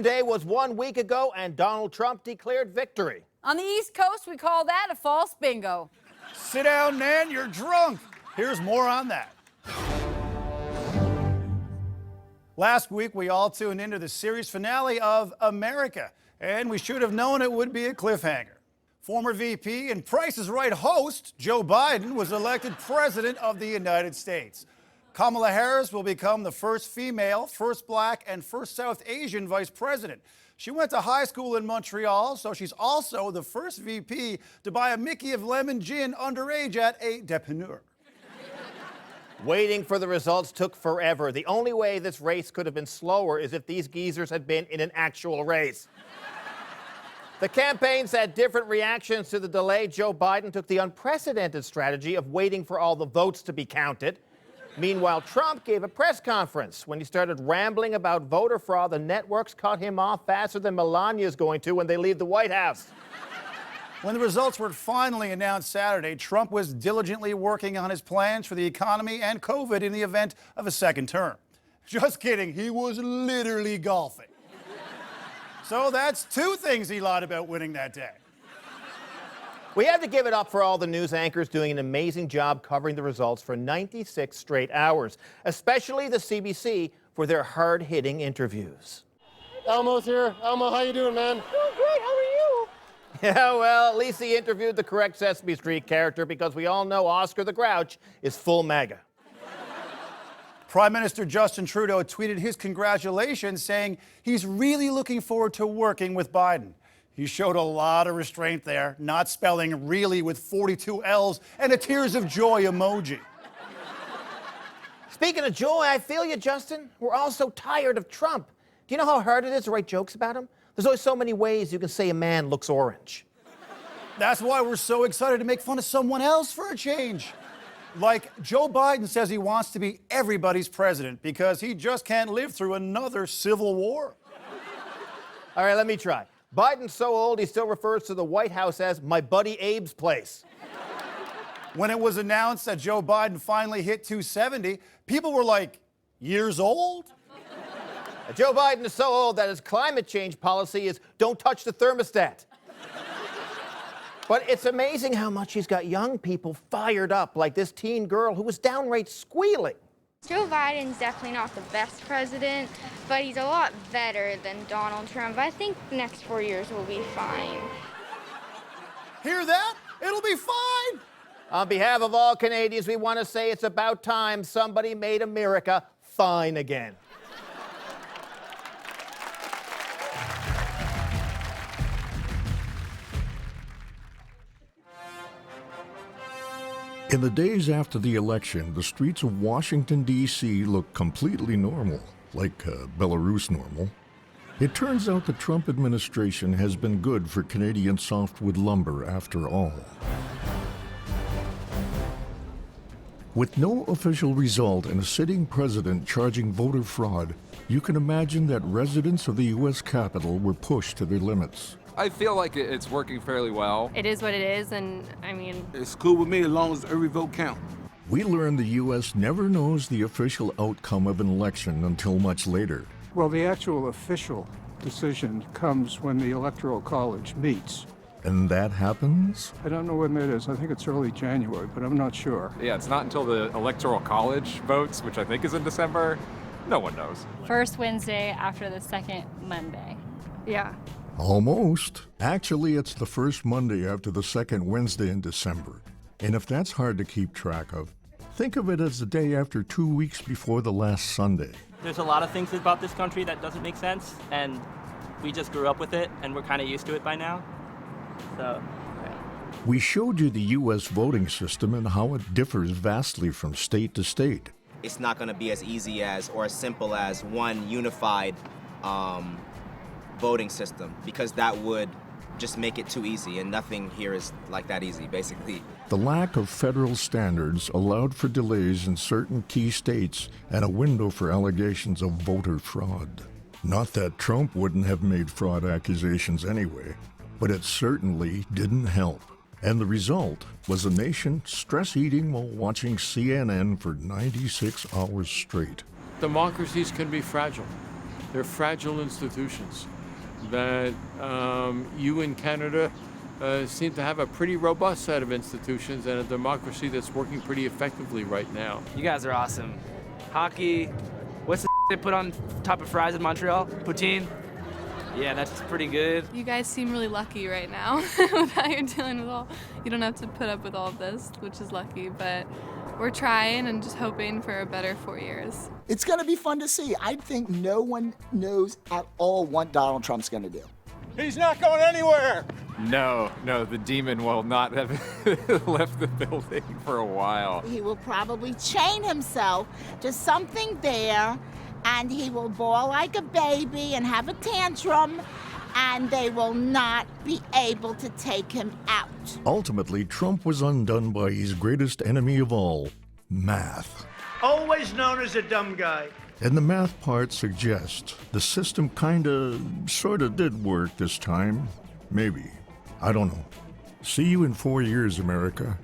Day was 1 week ago, and Donald Trump declared victory. On the East Coast, we call that a false bingo. Sit down, Nan, you're drunk. Here's more on that. Last week, we all tuned into the series finale of America, and we should have known it would be a cliffhanger. Former VP and Price is Right host Joe Biden was elected president of the United States. Kamala Harris will become the first female, first black, and first South Asian vice president. She went to high school in Montreal, so she's also the first VP to buy a Mickey of Lemon Gin underage at a dépanneur. Waiting for the results took forever. The only way this race could have been slower is if these geezers had been in an actual race. The campaigns had different reactions to the delay. Joe Biden took the unprecedented strategy of waiting for all the votes to be counted. Meanwhile, Trump gave a press conference. When he started rambling about voter fraud, the networks cut him off faster than Melania's going to when they leave the White House. When the results were finally announced Saturday, Trump was diligently working on his plans for the economy and COVID in the event of a second term. Just kidding, he was literally golfing. So that's two things he lied about winning that day. We have to give it up for all the news anchors doing an amazing job covering the results for 96 straight hours, especially the CBC for their hard-hitting interviews. Elmo's here. Elmo, how you doing, man? Doing great. How are you? Yeah, well, at least he interviewed the correct Sesame Street character because we all know Oscar the Grouch is full MAGA. Prime Minister Justin Trudeau tweeted his congratulations, saying he's really looking forward to working with Biden. He showed a lot of restraint there, not spelling really with 42 L's and a tears of joy emoji. Speaking of joy, I feel you, Justin. We're all so tired of Trump. Do you know how hard it is to write jokes about him? There's always so many ways you can say a man looks orange. That's why we're so excited to make fun of someone else for a change. Like Joe Biden says he wants to be everybody's president because he just can't live through another civil war. All right, let me try. Biden's so old he still refers to the White House as my buddy Abe's place. When it was announced that Joe Biden finally hit 270, people were like, years old? Joe Biden is so old that his climate change policy is don't touch the thermostat. But it's amazing how much he's got young people fired up, like this teen girl who was downright squealing. Joe Biden's definitely not the best president, but he's a lot better than Donald Trump. I think the next 4 years will be fine. Hear that? It'll be fine. On behalf of all Canadians, we want to say it's about time somebody made America fine again. In the days after the election, the streets of Washington, D.C. look completely normal, like Belarus normal. It turns out the Trump administration has been good for Canadian softwood lumber after all. With no official result and a sitting president charging voter fraud, you can imagine that residents of the U.S. Capitol were pushed to their limits. I feel like it's working fairly well. It is what it is, and I mean... It's cool with me as long as every vote counts. We learned the U.S. never knows the official outcome of an election until much later. Well, the actual official decision comes when the Electoral College meets. And that happens? I don't know when that is. I think it's early January, but I'm not sure. Yeah, it's not until the Electoral College votes, which I think is in December. No one knows. First Wednesday after the second Monday. Yeah. Almost. Actually, it's the first Monday after the second Wednesday in December. And if that's hard to keep track of, think of it as the day after 2 weeks before the last Sunday. There's a lot of things about this country that doesn't make sense, and we just grew up with it, and we're kind of used to it by now. So, right. We showed you the U.S. voting system and how it differs vastly from state to state. It's not going to be as easy as or as simple as one unified voting system, because that would just make it too easy, and nothing here is like that easy, basically. The lack of federal standards allowed for delays in certain key states and a window for allegations of voter fraud. Not that Trump wouldn't have made fraud accusations anyway, but it certainly didn't help. And the result was a nation stress-eating while watching CNN for 96 hours straight. Democracies can be fragile. they're fragile institutions. That you in Canada seem to have a pretty robust set of institutions and a democracy that's working pretty effectively right now. You guys are awesome. Hockey, what's the they put on top of fries in Montreal? Poutine? Yeah, that's pretty good. You guys seem really lucky right now with how you're dealing with all. You don't have to put up with all of this, which is lucky, but we're trying and just hoping for a better 4 years. It's going to be fun to see. I think no one knows at all what Donald Trump's going to do. He's not going anywhere. No, the demon will not have left the building for a while. He will probably chain himself to something there, and he will bawl like a baby and have a tantrum, and they will not be able to take him out. Ultimately, Trump was undone by his greatest enemy of all, math. Always known as a dumb guy. And the math part suggests the system sorta did work this time. Maybe. I don't know. See you in 4 years, America.